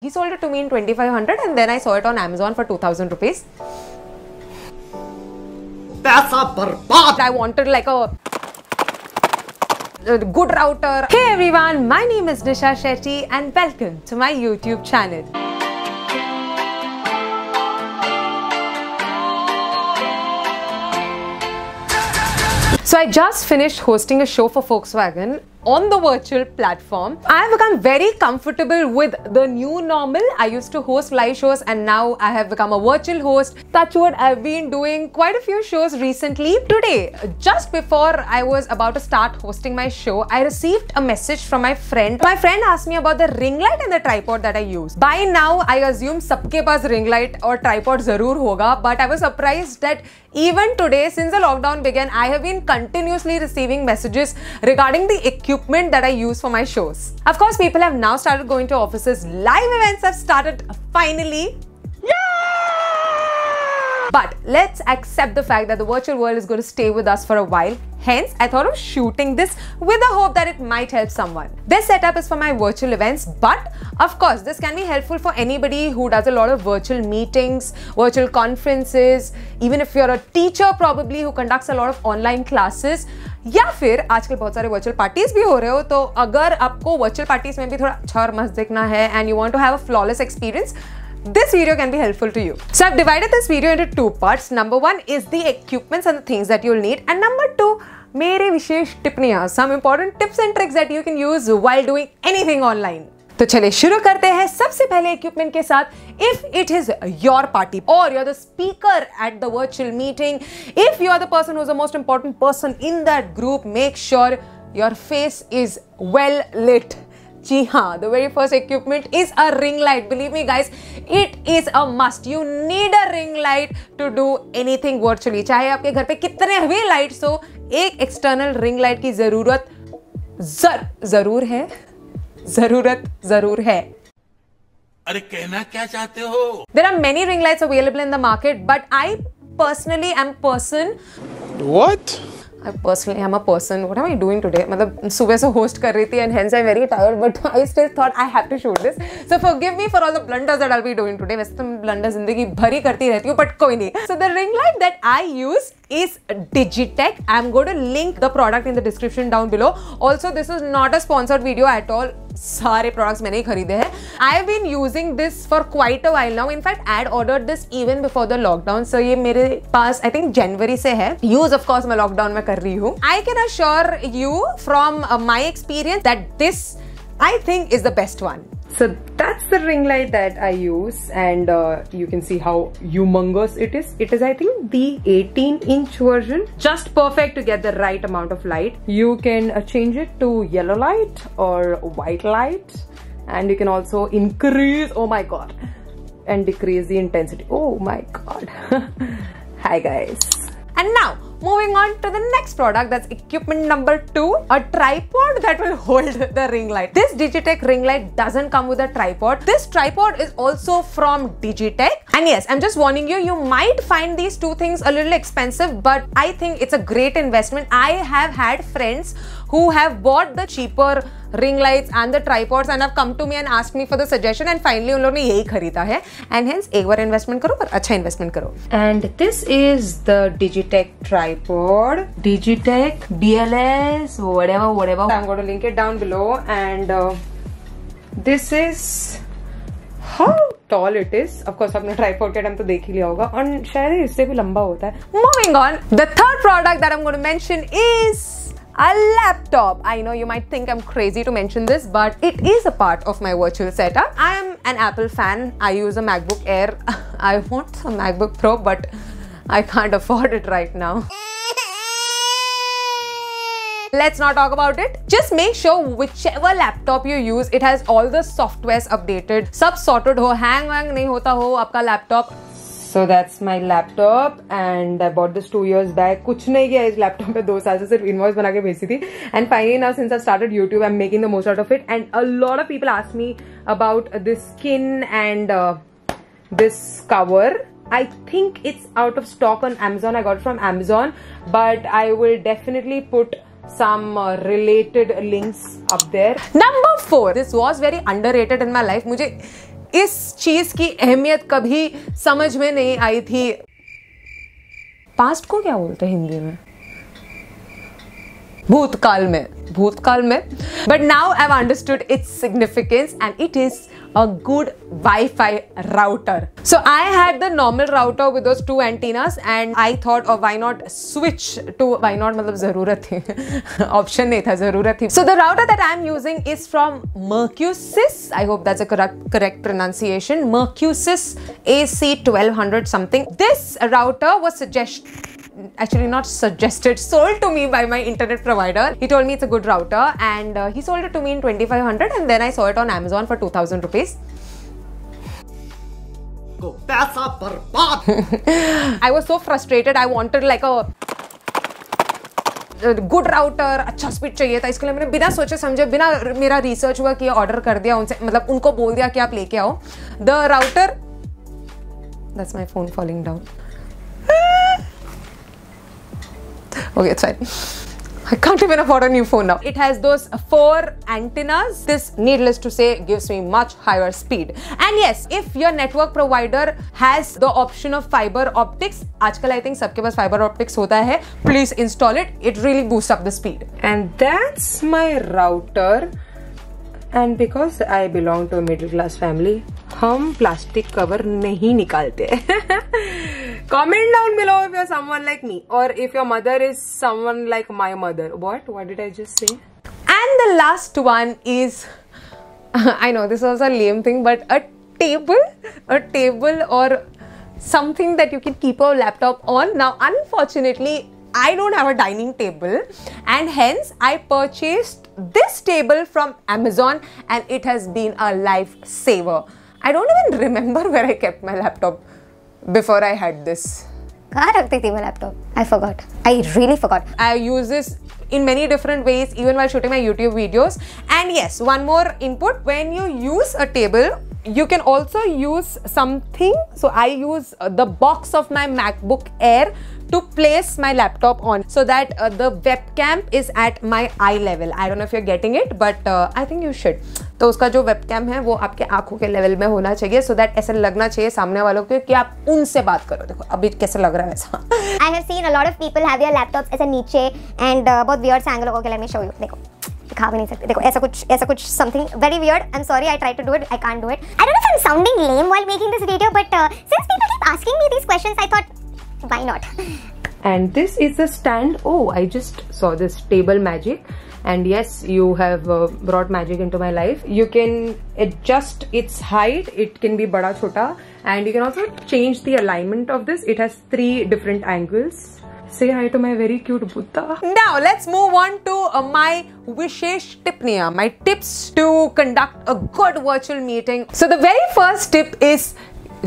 He sold it to me in 2500 and then I saw it on Amazon for 2000 rupees. I wanted like a good router. Hey everyone, my name is Nisha Shetty and welcome to my YouTube channel. So I just finished hosting a show for Volkswagen on the virtual platform. I have become very comfortable with the new normal. I used to host live shows and now I have become a virtual host. Touch wood, I've been doing quite a few shows recently. Today, just before I was about to start hosting my show, I received a message from my friend. My friend asked me about the ring light and the tripod that I use. By now, I assume sabke paas ring light or tripod zarur hoga, but I was surprised that even today, since the lockdown began, I have been continuously receiving messages regarding the equipment that I use for my shows. Of course, people have now started going to offices. Live events have started finally. But let's accept the fact that the virtual world is going to stay with us for a while. Hence, I thought of shooting this with the hope that it might help someone. This setup is for my virtual events, but of course, this can be helpful for anybody who does a lot of virtual meetings, virtual conferences, even if you're a teacher probably who conducts a lot of online classes. या फिर आजकल बहुत सारे virtual parties भी हो रहे हो, तो अगर आपको वर्चुअल पार्टीज में भी थोड़ा अच्छा और मस्त दिखना है and you want to have a flawless experience, this video can be helpful to you. So I've divided this video into two parts. Number one is the equipments and the things that you'll need, and number two, मेरे विशेष टिप्पणियां, some important tips and tricks that you can use while doing anything online. तो चलिए शुरू करते हैं सबसे पहले equipment के साथ. If it is your party or you're the speaker at the virtual meeting, if you're the person who's the most important person in that group, make sure your face is well lit. जी हाँ, the very first equipment is a ring light. Believe me guys, it is a must. You need a ring light to do anything virtually. चाहे आपके घर पे कितने भी lights हो, एक external ring light की ज़रूरत ज़रूर है. अरे कहना क्या चाहते हो? There are many ring lights available in the market, but I personally am a person. What? I personally am a person. What am I doing today? मतलब सुबह से host कर रही थी and hence I'm very tired, but I still thought I have to shoot this. So forgive me for all the blunders that I'll be doing today. वैसे तो मैं blunders जिंदगी भर ही करती रहती हूँ, but कोई नहीं. So the ring light that I use is Digitech. I'm going to link the product in the description down below. Also, this is not a sponsored video at all. सारे products मैंने ही खरीदे हैं. I've been using this for quite a while now. In fact, I had ordered this even before the lockdown. So ये मेरे पास I think January से है. Use of course मैं lockdown में कर रही हूँ. I can assure you from my experience that this I think is the best one. So that's the ring light that I use, and you can see how humongous it is. It is I think the 18-inch version. Just perfect to get the right amount of light. You can change it to yellow light or white light, and you can also increase, oh my god, and decrease the intensity. Oh my god. Hi guys. And now, moving on to the next product, that's equipment number 2, a tripod that will hold the ring light. This Digitech ring light doesn't come with a tripod. This tripod is also from Digitech. And yes, I'm just warning you, you might find these two things a little expensive, but I think it's a great investment. I have had friends who have bought the cheaper ring lights and the tripods and have come to me and asked me for the suggestion, and finally उन लोगों ने यही खरीदा है. And hence एक बार investment करो, पर अच्छा investment करो. And this is the Digitech tripod. Digitech, DLS, whatever. I'm going to link it down below. And this is how tall it is. Of course, आपने tripod के टाइम तो देख ही लिया होगा, और शायद इससे भी लंबा होता है. Moving on, the third product that I'm going to mention is a laptop. I know you might think I'm crazy to mention this, but it is a part of my virtual setup. I am an Apple fan. I use a MacBook Air. I want a MacBook Pro, but I can't afford it right now. Let's not talk about it. Just make sure whichever laptop you use, it has all the softwares updated. सब sorted हो, hang नहीं होता हो आपका laptop. So that's my laptop, and I bought this 2 years back. कुछ नहीं किया इस laptop पे 2 साल से, सिर्फ invoice बना के भेजी थी. And finally now, since I've started YouTube, I'm making the most out of it. And a lot of people ask me about this skin and this cover. I think it's out of stock on Amazon. I got it from Amazon, but I will definitely put some related links up there. Number 4. This was very underrated in my life. मुझे इस चीज की अहमियत कभी समझ में नहीं आई थी। पास्ट को क्या बोलते हैं हिंदी में? भूतकाल में, but now I've understood its significance and it is a good Wi-Fi router. So I had the normal router with those 2 antennas and I thought, oh, why not switch to, why not मतलब ज़रूरत थी, option नहीं था, ज़रूरत थी. So the router that I'm using is from Mercusys. I hope that's a correct pronunciation. Mercusys AC1200 something. This router was sold to me by my internet provider. He told me it's a good router and he sold it to me in 2500 and then I saw it on Amazon for 2000 rupees. पैसा बर्बाद. I was so frustrated. I wanted like a good router, अच्छा speed चाहिए था, इसके लिए मैंने बिना सोचे समझे, बिना मेरा रिसर्च हुआ कि ऑर्डर कर दिया उनसे, मतलब उनको बोल दिया कि आप लेके आओ the router. That's my phone falling down. Okay, it's fine. I can't even afford a new phone now. It has those 4 antennas. This, needless to say, gives me much higher speed. And yes, if your network provider has the option of fiber optics, आजकल I think सबके पास fiber optics होता है, please install it. It really boosts up the speed. And that's my router. And because I belong to a middle class family, हम plastic cover नहीं निकालते. Comment down below if you're someone like me or if your mother is someone like my mother. What did I just say? And the last one is, I know this was a lame thing, but a table or something that you can keep your laptop on. Now, unfortunately, I don't have a dining table and hence I purchased this table from Amazon and it has been a lifesaver. I don't even remember where I kept my laptop before I had this. कहाँ रखती थी मैं laptop? I forgot. I really forgot. I use this in many different ways, even while shooting my YouTube videos. And yes, one more input. When you use a table, you can also use something. So I use the box of my MacBook Air to place my laptop on so that the webcam is at my eye level. I don't know if you're getting it, but I think you should. तो उसका जो webcam है वो आपके आंखों के level में होना चाहिए so that ऐसा लगना चाहिए सामने वालों को कि आप उनसे बात करो. देखो अभी कैसे लग रहा है वैसा. I have seen a lot of people have their laptops ऐसे नीचे and बहुत weird से angle. Okay, let me show you. देखो दिखा भी नहीं सकते. देखो ऐसा कुछ something very weird. I'm sorry, I tried to do it. I can't do it. I don't know if I'm sounding lame while making this video, but since people keep asking me these questions, I thought, why not? And this is the stand. Oh, I just saw this table magic. And yes, you have brought magic into my life. You can adjust its height. It can be bada chota. And you can also change the alignment of this. It has 3 different angles. Say hi to my very cute Buddha. Now let's move on to my Vishesh Tipniya, my tips to conduct a good virtual meeting. So the very first tip is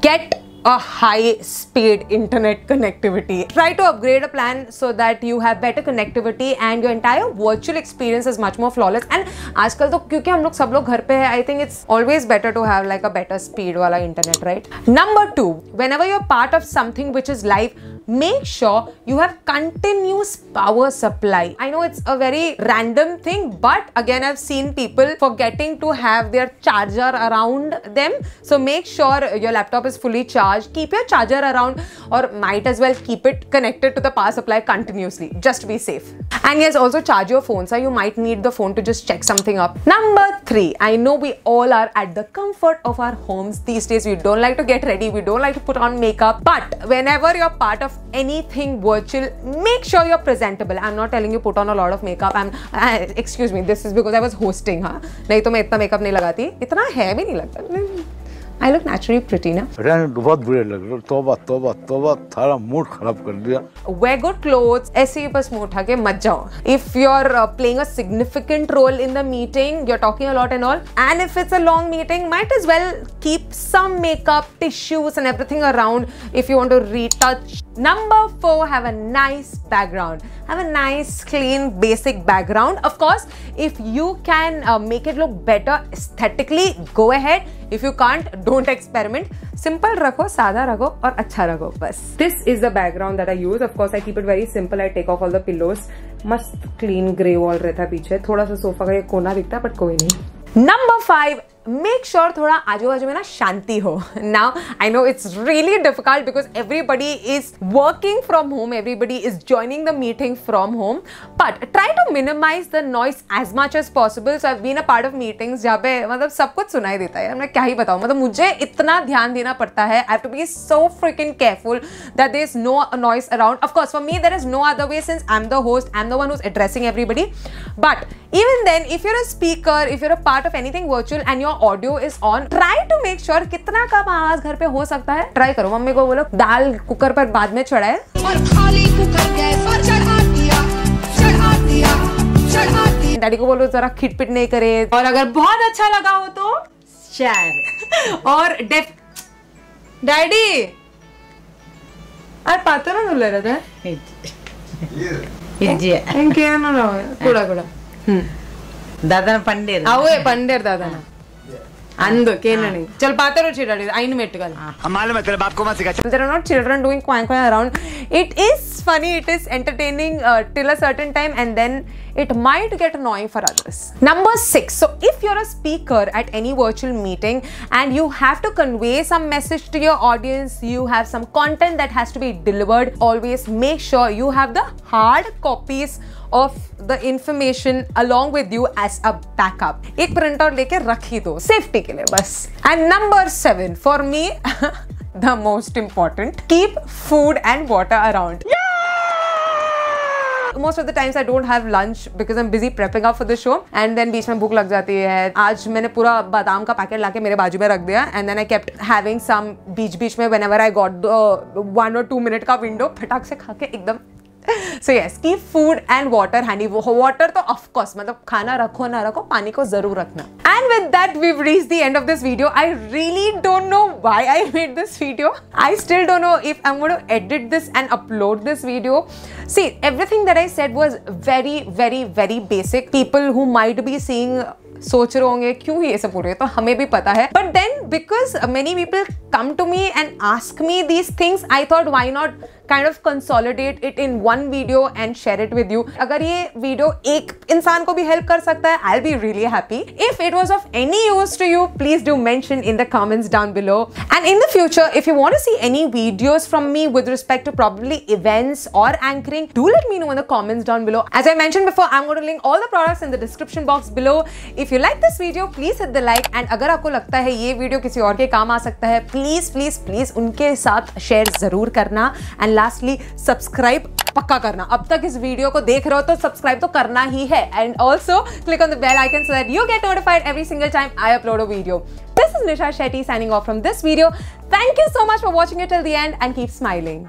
get a high-speed internet connectivity. Try to upgrade a plan so that you have better connectivity and your entire virtual experience is much more flawless. And आजकल तो क्योंकि हम लोग सब लोग घर पे हैं, I think it's always better to have like a better speed वाला internet, right? Number 2, whenever you're part of something which is live, make sure you have continuous power supply. I know it's a very random thing, but again, I've seen people forgetting to have their charger around them. So make sure your laptop is fully charged. Keep your charger around or might as well keep it connected to the power supply continuously. Just to be safe. And yes, also charge your phone. So you might need the phone to just check something up. Number 3, I know we all are at the comfort of our homes these days. We don't like to get ready. We don't like to put on makeup. But whenever you're part of anything virtual, make sure you're presentable. I'm not telling you put on a lot of makeup. Excuse me, this is because I was hosting, huh? नहीं तो मैं इतना makeup नहीं लगाती. इतना है भी नहीं लगता. I look naturally pretty, na? बहुत बुरे लग रहे. तौबा थारा मूड खराब कर दिया. Wear good clothes. ऐसे ही बस मुंह उठा के मत जाओ. If you're playing a significant role in the meeting, you're talking a lot and all, and if it's a long meeting, might as well keep some makeup, tissues and everything around if you want to retouch. Number 4, have a nice background. Have a nice, clean, basic background. Of course, if you can make it look better aesthetically, go ahead. If you can't, don't experiment. Simple रखो, सादा रखो और अच्छा रखो बस. This is the background that I use. Of course, I keep it very simple. I take off all the pillows. मस्त clean grey wall रहता है पीछे. थोड़ा सा सोफा का ये कोना दिखता है, but कोई नहीं. Number 5, make sure थोड़ा आजू बाजू में ना शांति हो. Now I know it's really difficult because everybody is working from home, everybody is joining the meeting from home, but try to minimize the noise as much as possible. So I've been a part of meetings जहाँ पे मतलब सब कुछ सुनाई देता है. मैं क्या ही बताऊँ, मतलब मुझे इतना ध्यान देना पड़ता है. I have to be so freaking careful that there is no noise around. Of course, for me there is no other way since I'm the host, I'm the one who's addressing everybody. But even then, if you're a speaker, if you're a part of anything virtual and your audio is on, try to make sure कितना कम आवाज घर पे हो सकता है. Try करो. Mummy को बोलो दाल कुकर पर बाद में चढ़ाए और खाली कुकर गैस पर चढ़ा दिया. डैडी को बोलो जरा खिटपिट नहीं करे. और अगर बहुत अच्छा लगा हो तो शेयर. और डैडी अरे पात्र ना ले रहा था इंकेनो ಕೂಡ ಕೂಡ दादा पंडेर అవే పండేరు దాదా అందుకేనని చల్ పాతరు చిడాడి అయిన మెట్టుగాలి मालूम है तेरे बाप को मत सिखा. There are not children doing quang quang around. It is funny, it is entertaining till a certain time, and then it might get annoying for others. Number 6. So if you're a speaker at any virtual meeting and you have to convey some message to your audience, you have some content that has to be delivered, always make sure you have the hard copies of the information along with you as a backup. एक printout लेके रख ही दो safety के लिए बस. And number 7 for me the most important, keep food and water around. Most of the times I don't have lunch because I'm busy prepping up for the show, and then बीच में भूख लग जाती है. आज मैंने पूरा बादाम का पैकेट लाके मेरे बाजू में रख दिया, and then I kept having some बीच में whenever I got the 1 or 2 minute का window, फटाक से खा के एकदम. So yes, keep food and water handy. Water तो of course, मतलब खाना रखो ना रखो, पानी को जरूर रखना. And with that, we've reached the end of this video. I really don't know why I made this video. I still don't know if I'm going to edit this and upload this video. See, everything that I said was very, very, very basic. People who might be seeing सोच रहे होंगे क्यों ये सब बोल रहे हैं, तो हमें भी पता है. But then because many people come to me and ask me these things, I thought why not kind of consolidate it in one video and share it with you. अगर ये वीडियो एक इंसान को भी हेल्प कर सकता है, I'll be really happy. If it was of any use to you, please do mention in the comments down below. And in the future, if you want to see any videos from me with respect to probably events or anchoring, do let me know in the comments down below. As I mentioned before, I'm going to link all the products in the description box below. If you like this video, please hit the like. And अगर आपको लगता है ये video किसी और के काम आ सकता है, please please please उनके साथ शेयर जरूर करना. And lastly, सब्सक्राइब पक्का करना. अब तक इस वीडियो को देख रहे हो तो सब्सक्राइब तो करना ही है. And also click on the bell icon so that you get notified every single time I upload a video. This is Nisha Shetty signing off from this video. Thank you so much for watching it till the end and keep smiling.